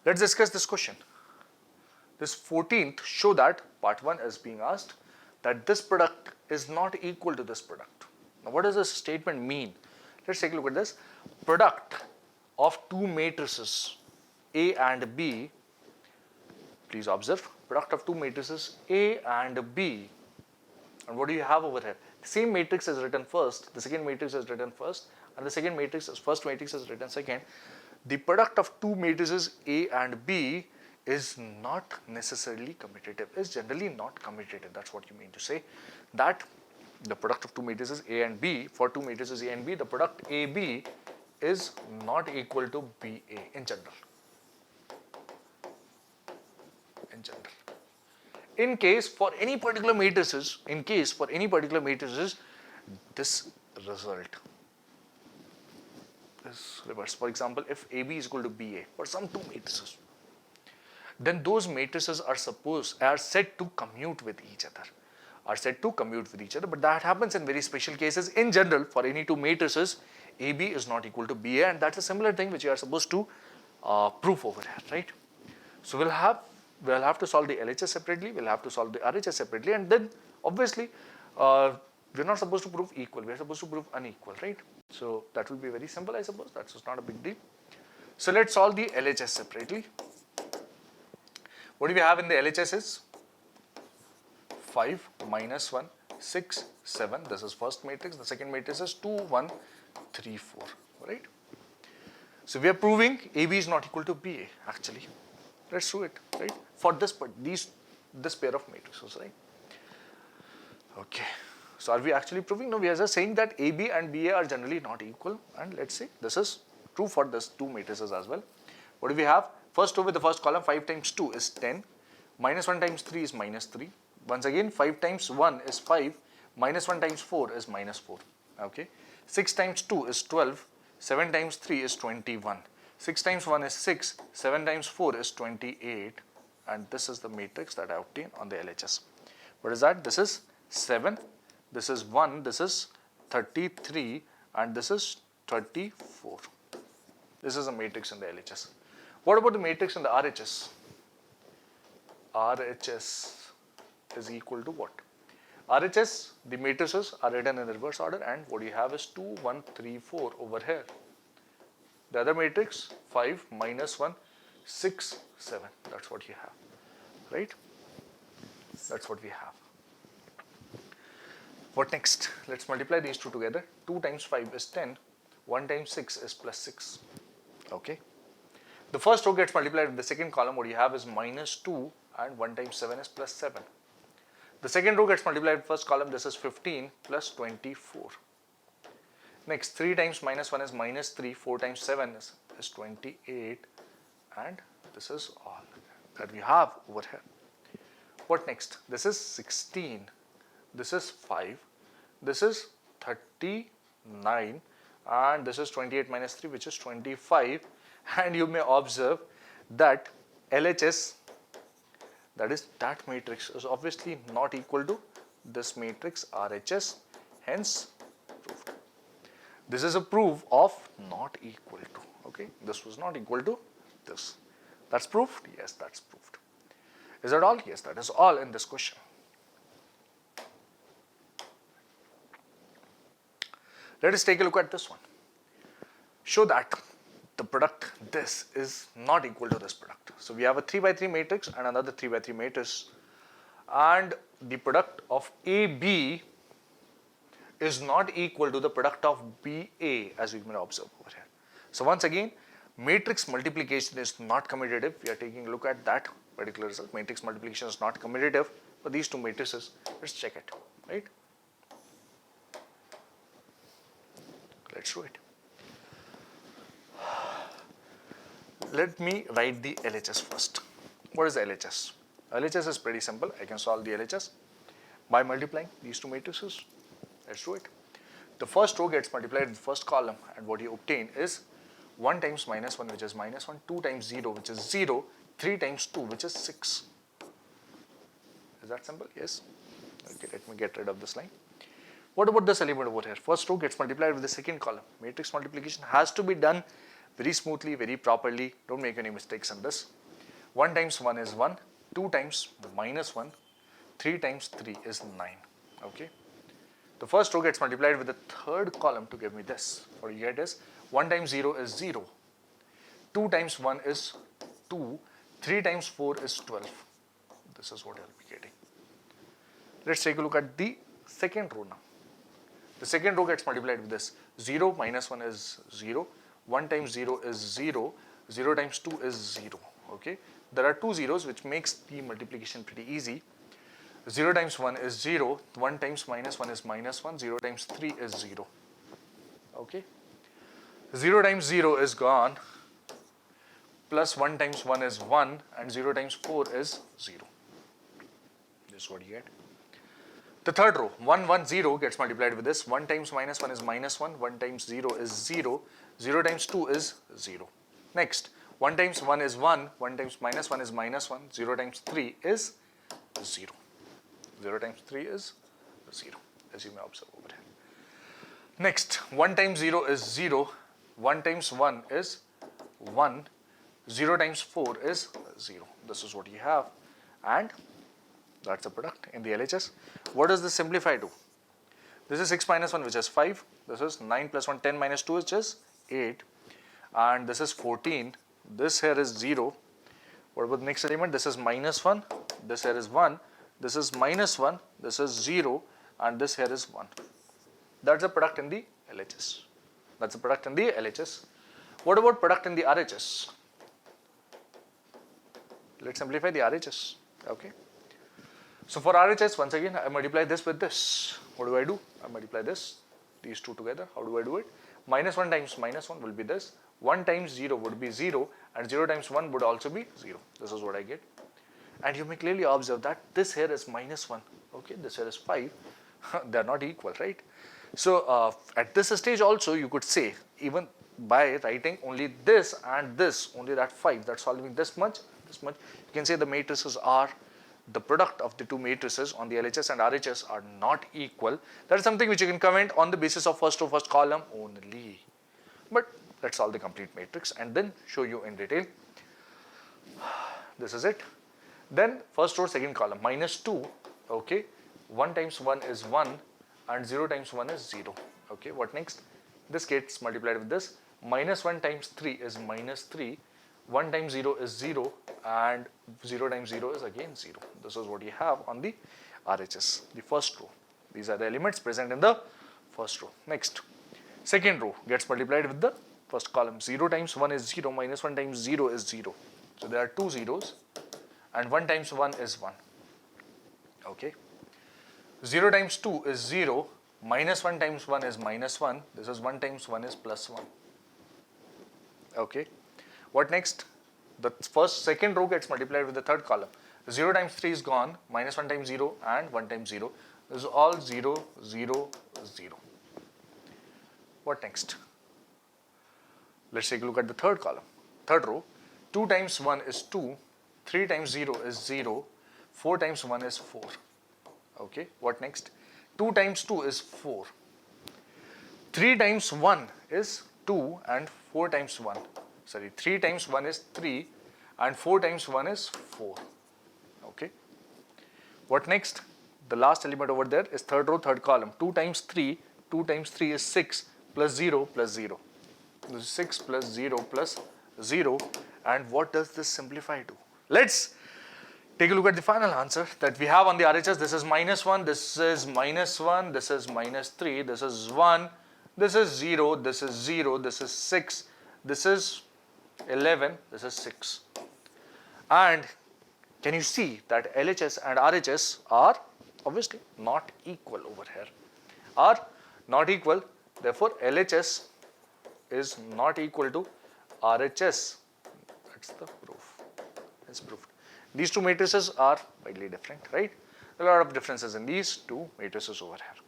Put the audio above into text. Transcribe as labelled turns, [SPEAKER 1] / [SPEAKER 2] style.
[SPEAKER 1] Let's discuss this question. This 14th, show that part 1 is being asked that this product is not equal to this product. Now what does this statement mean? Let's take a look at this. Product of two matrices A and B, please observe, product of two matrices A and B. And what do you have over here? The same matrix is written first, the second matrix is written first, and the second matrix is first matrix is written second. The product of two matrices A and B is not necessarily commutative, is generally not commutative. That's what you mean to say, that the product of two matrices A and B, for two matrices A and B, the product AB is not equal to BA in general. In case for any particular matrices, this result is reversed. For example, if AB is equal to BA for some two matrices, then those matrices are said to commute with each other. But that happens in very special cases. In general, for any two matrices, AB is not equal to BA, and that's a similar thing which you are supposed to prove over here, right? So we'll have to solve the LHS separately, we'll have to solve the RHS separately, and then obviously we're not supposed to prove equal, we're supposed to prove unequal, right? So that will be very simple, I suppose. That's just not a big deal. So let's solve the LHS separately. What do we have in the LHS is 5, minus 1, 6, 7. This is first matrix. The second matrix is 2, 1, 3, 4. Right? So we are proving AB is not equal to BA actually. Let's do it, right? For this pair of matrices, right? Okay. So are we actually proving? No, we are just saying that AB and BA are generally not equal, and let's say this is true for this two matrices as well. What do we have? First over the first column, 5 times 2 is 10, minus 1 times 3 is minus 3. Once again, 5 times 1 is 5, minus 1 times 4 is minus 4. Okay. 6 times 2 is 12, 7 times 3 is 21. 6 times 1 is 6, 7 times 4 is 28, and this is the matrix that I obtained on the LHS. What is that? This is 7, this is 1, this is 33, and this is 34. This is a matrix in the LHS. What about the matrix in the RHS? RHS is equal to what? RHS, the matrices are written in reverse order, and what you have is 2, 1, 3, 4 over here. The other matrix, 5, minus 1, 6, 7. That's what you have, right? That's what we have. What next? Let's multiply these two together. 2 times 5 is 10, 1 times 6 is plus 6. Okay. The first row gets multiplied with the second column. What you have is minus 2, and 1 times 7 is plus 7. The second row gets multiplied with the first column. This is 15 plus 24. Next, 3 times minus 1 is minus 3, 4 times 7 is 28, and this is all that we have over here. What next? This is 16, this is 5, this is 39, and this is 28 minus 3, which is 25, and you may observe that LHS, that is that matrix, is obviously not equal to this matrix RHS, hence proved. This is a proof of not equal to, okay? This was not equal to this. That's proved? Yes, that's proved. Is that all? Yes, that is all in this question. Let us take a look at this one. Show that the product this is not equal to this product. So we have a 3 by 3 matrix and another 3 by 3 matrix, and the product of AB is not equal to the product of BA, as we may observe over here. So once again, matrix multiplication is not commutative. We are taking a look at that particular result. Matrix multiplication is not commutative for these two matrices. Let's check it, right? Let's do it. Let me write the LHS first. What is the LHS? LHS is pretty simple. I can solve the LHS by multiplying these two matrices. Let's do it. The first row gets multiplied in the first column, and what you obtain is 1 times minus 1, which is minus 1, 2 times 0, which is 0, 3 times 2, which is 6. Is that simple? Yes. Okay, let me get rid of this line. What about this element over here? First row gets multiplied with the second column. Matrix multiplication has to be done very smoothly, very properly. Don't make any mistakes in this. 1 times 1 is 1, 2 times minus 1, 3 times 3 is 9. Okay. The first row gets multiplied with the third column to give me this. What you get is 1 times 0 is 0, 2 times 1 is 2, 3 times 4 is 12. This is what I'll be getting. Let's take a look at the second row now. The second row gets multiplied with this. 0 minus 1 is 0, 1 times 0 is 0, 0 times 2 is 0. Okay. There are two zeros, which makes the multiplication pretty easy. 0 times 1 is 0, 1 times minus 1 is minus 1, 0 times 3 is 0. Okay. 0 times 0 is gone, plus 1 times 1 is 1, and 0 times 4 is 0. This is what you get. The third row, 1, 1, 0 gets multiplied with this. 1 times minus 1 is minus 1, 1 times 0 is 0, 0 times 2 is 0. Next, 1 times 1 is 1, 1 times minus 1 is minus 1, 0 times 3 is 0. 0 times 3 is 0, as you may observe over here. Next, 1 times 0 is 0, 1 times 1 is 1, 0 times 4 is 0. This is what you have, and that's the product in the LHS. What does this simplify to? This is 6 minus 1, which is 5. This is 9 plus 1, 10 minus 2, which is 8. And this is 14. This here is 0. What about the next element? This is minus 1. This here is 1. This is minus 1. This is 0. And this here is 1. That's the product in the LHS. That's the product in the LHS. What about product in the RHS? Let's simplify the RHS. Okay. So for RHS, once again, I multiply this with this. What do? I multiply these two together. How do I do it? Minus 1 times minus 1 will be this. 1 times 0 would be 0, and 0 times 1 would also be 0. This is what I get. And you may clearly observe that this here is minus 1. Okay, this here is 5. They are not equal, right? So at this stage also, you could say, even by writing only this and this, only that 5, that's solving this much, you can say the matrices are, the product of the two matrices on the LHS and RHS are not equal. That is something which you can comment on the basis of first row, first column only. But let's solve the complete matrix and then show you in detail. This is it. Then first row, second column, minus 2. Okay, 1 times 1 is 1 and 0 times 1 is 0. Okay, what next? This gets multiplied with this. Minus 1 times 3 is minus 3. 1 times 0 is 0 and 0 times 0 is again 0. This is what you have on the RHS, the first row. These are the elements present in the first row. Next, second row gets multiplied with the first column. 0 times 1 is 0, minus 1 times 0 is 0. So there are two zeros and 1 times 1 is 1. Okay. 0 times 2 is 0, minus 1 times 1 is minus 1. This is 1 times 1 is plus 1. Okay. What next? The second row gets multiplied with the third column. 0 times 3 is gone, minus 1 times 0 and 1 times 0. This is all 0, 0, 0. What next? Let's take a look at the third column. Third row, 2 times 1 is 2, 3 times 0 is 0, 4 times 1 is 4. Okay, what next? 2 times 2 is 4. 3 times 1 is 2 and 4 times 1. Sorry, 3 times 1 is 3 and 4 times 1 is 4. Okay. What next? The last element over there is third row, third column. 2 times 3 is 6 plus 0 plus 0. This is 6 plus 0 plus 0. And what does this simplify to? Let's take a look at the final answer that we have on the RHS. This is minus 1, this is minus 1, this is minus 3, this is 1, this is 0, this is 0, this is 6, this is 11, this is 6. And can you see that LHS and RHS are obviously not equal over here, are not equal. Therefore, LHS is not equal to RHS. That's the proof. It's proved. These two matrices are widely different, right? A lot of differences in these two matrices over here.